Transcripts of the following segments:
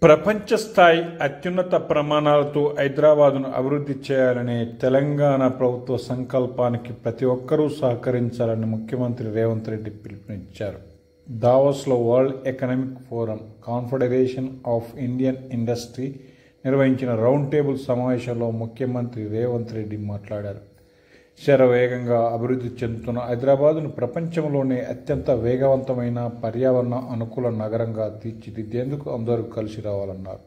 ప్రపంచ స్థాయి అత్యున్నత ప్రమాణాలతో హైదరాబాద్ను అభివృద్ధి చేయాలనే తెలంగాణ ప్రభుత్వ సంకల్పానికి ప్రతి ఒక్కరూ సహకరించాలని ముఖ్యమంత్రి రేవంత్ రెడ్డి పిలుపునిచ్చారు. దావోస్లో world economic forum confederation of Indian industry నిర్వహించిన రౌండ్ టేబుల్ సమావేశంలో ముఖ్యమంత్రి రేవంత్ రెడ్డి మాట్లాడారు. శరవేగంగా అభివృద్ధి చెందుతున్న హైదరాబాద్ను ప్రపంచంలోనే అత్యంత వేగవంతమైన పర్యావరణ అనుకూల నగరంగా తీర్చిదిద్దేందుకు అందరూ కలిసి రావాలన్నారు.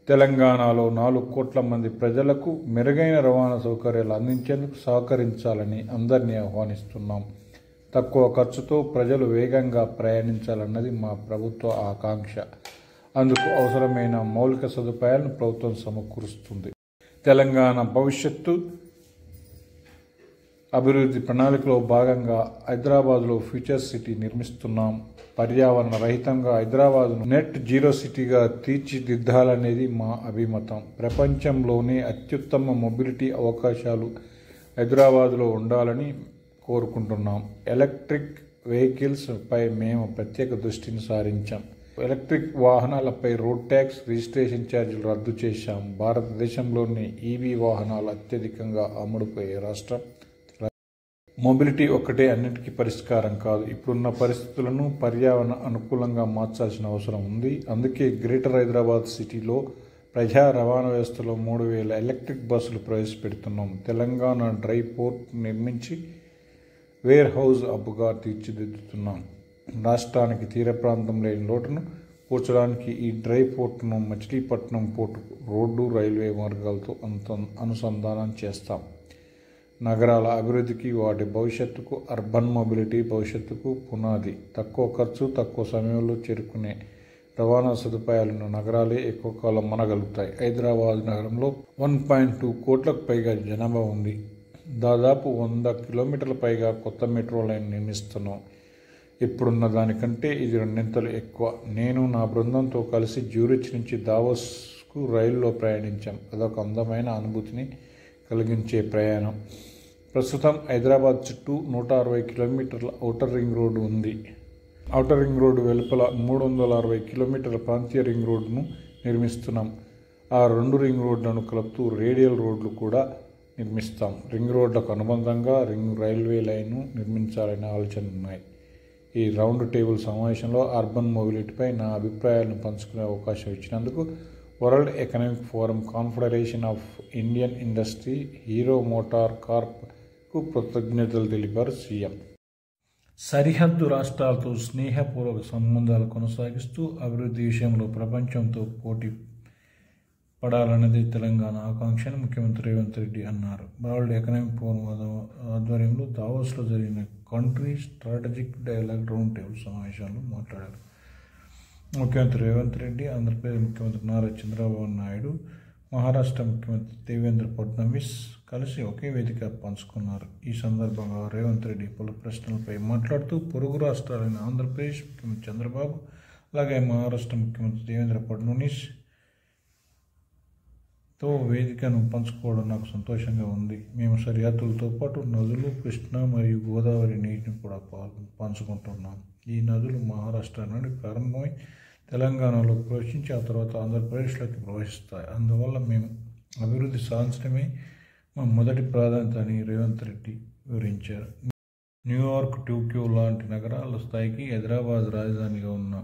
తెలంగాణలో 4 కోట్ల మంది ప్రజలకు మెరుగైన రవాణా సౌకర్యాలు అందించేందుకు సహకరించాలని అందరినీ ఆహ్వానిస్తున్నాం. తక్కువ ఖర్చుతో ప్రజలు వేగంగా ప్రయాణించాలన్నది మా ప్రభుత్వ ఆకాంక్ష. అందుకు అవసరమైన మౌలిక సదుపాయాలను ప్రభుత్వం సమకూరుస్తుంది. తెలంగాణ భవిష్యత్తు అభివృద్ధి ప్రణాళికలో భాగంగా హైదరాబాద్లో ఫ్యూచర్ సిటీ నిర్మిస్తున్నాం. పర్యావరణ రహితంగా హైదరాబాద్ను నెట్ జీరో సిటీగా తీర్చిదిద్దాలనేది మా అభిమతం. ప్రపంచంలోనే అత్యుత్తమ మొబిలిటీ అవకాశాలు హైదరాబాద్లో ఉండాలని కోరుకుంటున్నాం. ఎలక్ట్రిక్ వెహికల్స్ పై మేము ప్రత్యేక దృష్టిని సారించాం. ఎలక్ట్రిక్ వాహనాలపై రోడ్ ట్యాక్స్, రిజిస్ట్రేషన్ ఛార్జీలు రద్దు చేశాం. భారతదేశంలోని ఈవీ వాహనాలు అత్యధికంగా అమ్ముడుపోయే రాష్ట్రం. మొబిలిటీ ఒక్కటే అన్నిటికీ పరిష్కారం కాదు. ఇప్పుడున్న పరిస్థితులను పర్యావరణ అనుకూలంగా మార్చాల్సిన అవసరం ఉంది. అందుకే గ్రేటర్ హైదరాబాద్ సిటీలో ప్రజా రవాణా వ్యవస్థలో 3000 ఎలక్ట్రిక్ బస్సులు ప్రవేశపెడుతున్నాం. తెలంగాణ డ్రై పోర్ట్ నిర్మించి వేర్ హౌస్ హబ్గా తీర్చిదిద్దుతున్నాం. రాష్ట్రానికి తీర ప్రాంతం లేని లోటును పూడ్చడానికి ఈ డ్రై పోర్టును మచిలీపట్నం పోర్టు రోడ్డు, రైల్వే మార్గాలతో అనుసంధానం చేస్తాం. నగరాల అభివృద్ధికి, వాటి భవిష్యత్తుకు, అర్బన్ మొబిలిటీ భవిష్యత్తుకు పునాది. తక్కువ ఖర్చు, తక్కువ సమయంలో చేరుకునే రవాణా సదుపాయాలను నగరాలే ఎక్కువ కాలం మనగలుగుతాయి. హైదరాబాద్ నగరంలో 1.2 కోట్లకు పైగా జనాభా ఉంది. దాదాపు 100 కిలోమీటర్ల పైగా కొత్త మెట్రో లైన్ నిర్మిస్తున్నాం. ఇప్పుడున్న దానికంటే ఇది 2 ఎక్కువ. నేను నా బృందంతో కలిసి జ్యూరిచ్ నుంచి దావోస్కు రైలులో ప్రయాణించాం. అదొక అందమైన అనుభూతిని కలిగించే ప్రయాణం. ప్రస్తుతం హైదరాబాద్ చుట్టూ 160 కిలోమీటర్ల ఔటర్ రింగ్ రోడ్డు ఉంది. ఔటర్ రింగ్ రోడ్డు వెలుపల 360 కిలోమీటర్ల ప్రాంతీయ రింగ్ రోడ్డును నిర్మిస్తున్నాం. ఆ 2 రింగ్ రోడ్లను కలుపుతూ రేడియల్ రోడ్లు కూడా నిర్మిస్తాం. రింగ్ రోడ్లకు అనుబంధంగా రింగ్ రైల్వే లైన్ను నిర్మించాలనే ఆలోచనలు ఉన్నాయి. ఈ రౌండ్ టేబుల్ సమావేశంలో అర్బన్ మొబిలిటీపై నా అభిప్రాయాలను పంచుకునే అవకాశం ఇచ్చినందుకు world economic forum confederation of Indian industry, hero motor కార్ప్కు కృతజ్ఞతలు తెలిపారు సీఎం. సరిహద్దు రాష్ట్రాలతో స్నేహపూర్వక సంబంధాలు కొనసాగిస్తూ అభివృద్ధి విషయంలో ప్రపంచంతో పోటీ పడాలన్నది తెలంగాణ ఆకాంక్ష అని ముఖ్యమంత్రి రేవంత్ రెడ్డి అన్నారు. వరల్డ్ ఎకనామిక్ ఫోరం ఆధ్వర్యంలో దావోస్లో జరిగిన country strategic dialogue round table సమావేశాల్లో మాట్లాడారు. ముఖ్యమంత్రి రేవంత్ రెడ్డి, ఆంధ్రప్రదేశ్ ముఖ్యమంత్రి నారా చంద్రబాబు నాయుడు, మహారాష్ట్ర ముఖ్యమంత్రి దేవేంద్ర ఫడ్నవీస్ కలిసి ఒకే వేదిక పంచుకున్నారు. ఈ సందర్భంగా రేవంత్ రెడ్డి పలు ప్రశ్నలపై మాట్లాడుతూ పొరుగు రాష్ట్రాలైన ఆంధ్రప్రదేశ్ ముఖ్యమంత్రి చంద్రబాబు, అలాగే మహారాష్ట్ర ముఖ్యమంత్రి దేవేంద్ర ఫడ్నవీస్ తో వేదికను పంచుకోవడం నాకు సంతోషంగా ఉంది. మేము సరిహద్దులతో పాటు నదులు, కృష్ణా మరియు గోదావరి నీటిని కూడా పంచుకుంటున్నాం. ఈ నదులు మహారాష్ట్ర నుండి ప్రారంభమై తెలంగాణలో ప్రవేశించి ఆ తర్వాత ఆంధ్రప్రదేశ్లోకి ప్రవహిస్తాయి. అందువల్ల మేము అభివృద్ధి సాధించడమే మా మొదటి ప్రాధాన్యత అని రేవంత్ రెడ్డి వివరించారు. న్యూయార్క్, టోక్యో లాంటి నగరాల స్థాయికి హైదరాబాద్ రాజధానిగా ఉన్న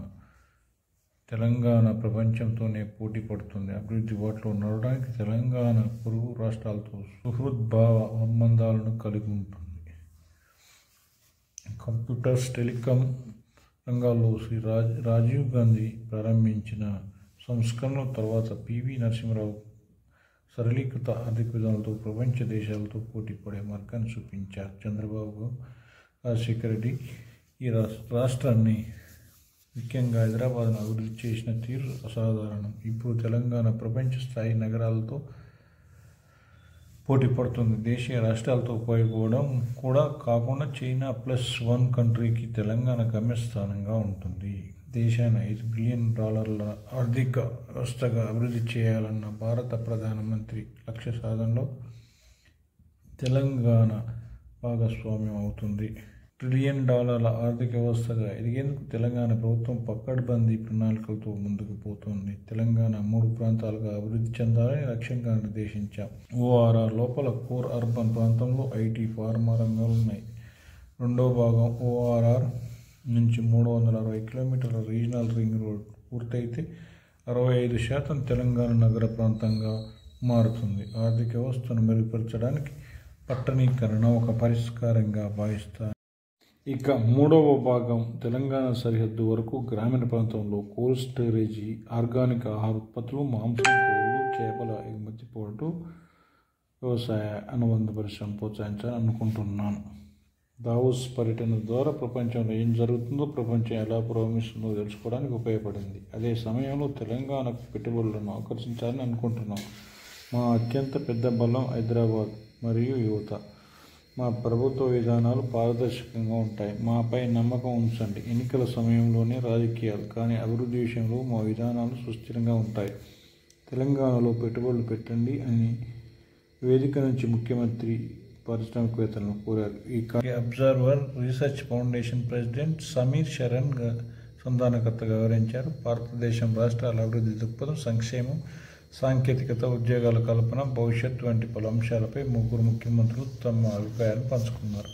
తెలంగాణ ప్రపంచంతోనే పోటీ పడుతుంది. అభివృద్ధి బాటలో నడవడానికి తెలంగాణ పొరుగు రాష్ట్రాలతో సుహృద్భావ సంబంధాలను కలిగి ఉంటుంది. కంప్యూటర్స్, టెలికాం రంగాల్లో శ్రీ రాజీవ్ గాంధీ ప్రారంభించిన సంస్కరణల తర్వాత పివి నరసింహరావు సరళీకృత ఆర్థిక విధానాలతో ప్రపంచ దేశాలతో పోటీ పడే మార్గాన్ని చూపించారు. చంద్రబాబు, రాజశేఖర రెడ్డి ఈ రాష్ట్రాన్ని, ముఖ్యంగా హైదరాబాద్ను అభివృద్ధి చేసిన తీరు అసాధారణం. ఇప్పుడు తెలంగాణ ప్రపంచ స్థాయి నగరాలతో పోటీ పడుతుంది. దేశీయ రాష్ట్రాలతో పోయిపోవడం కూడా కాకుండా చైనా +1 కంట్రీకి తెలంగాణ గమ్యస్థానంగా ఉంటుంది. దేశాన్ని $5 బిలియన్ ఆర్థిక వ్యవస్థగా అభివృద్ధి చేయాలన్న భారత ప్రధానమంత్రి లక్ష్య సాధనలో తెలంగాణ భాగస్వామ్యం అవుతుంది. ట్రిలియన్ ఆర్థిక వ్యవస్థగా ఎదిగేందుకు తెలంగాణ ప్రభుత్వం పకడ్బందీ ప్రణాళికలతో ముందుకు పోతోంది. తెలంగాణ 3 ప్రాంతాలుగా అభివృద్ధి చెందాలని లక్ష్యంగా నిర్దేశించాం. ఓఆర్ఆర్ లోపల కోర్ అర్బన్ ప్రాంతంలో ఐటీ, ఫార్మా రంగాలు ఉన్నాయి. రెండో భాగం ఓఆర్ఆర్ నుంచి 360 కిలోమీటర్ల రీజనల్ రింగ్ రోడ్ పూర్తయితే 65% తెలంగాణ నగర ప్రాంతంగా మారుతుంది. ఆర్థిక వ్యవస్థను మెరుగుపరచడానికి పట్టణీకరణ ఒక పరిష్కారంగా భావిస్తారు. ఇక మూడవ భాగం తెలంగాణ సరిహద్దు వరకు గ్రామీణ ప్రాంతంలో కోల్డ్ స్టోరేజీ, ఆర్గానిక్ ఆహార ఉత్పత్తులు, మాంసం, కోళ్లు, చేపల ఎగుమతి పోర్టు, వ్యవసాయ అనుబంధ పరిశ్రమ ప్రోత్సహించాలని అనుకుంటున్నాను. దావోస్ పర్యటన ద్వారా ప్రపంచంలో ఏం జరుగుతుందో, ప్రపంచం ఎలా పురోగమిస్తుందో తెలుసుకోవడానికి ఉపయోగపడింది. అదే సమయంలో తెలంగాణకు పెట్టుబడులను ఆకర్షించాలని అనుకుంటున్నాం. మా అత్యంత పెద్ద బలం హైదరాబాద్ మరియు యువత. మా ప్రభుత్వ విధానాలు పారదర్శకంగా ఉంటాయి. మాపై నమ్మకం ఉంచండి. ఎన్నికల సమయంలోనే రాజకీయాలు, కానీ అభివృద్ధి విషయంలో మా విధానాలు సుస్థిరంగా ఉంటాయి. తెలంగాణలో పెట్టుబడులు పెట్టండి అని వేదిక నుంచి ముఖ్యమంత్రి పారిశ్రామికవేత్తలను కోరారు. ఈ observer research foundation president Sameer Saran సంధానకర్తగా వివరించారు. భారతదేశం రాష్ట్రాల అభివృద్ధి దృక్పథం, సంక్షేమం, సాంకేతికత, ఉద్యోగాల కల్పన, భవిష్యత్ వంటి పలు అంశాలపై ముగ్గురు ముఖ్యమంత్రులు తమ అభిప్రాయాలు పంచుకున్నారు.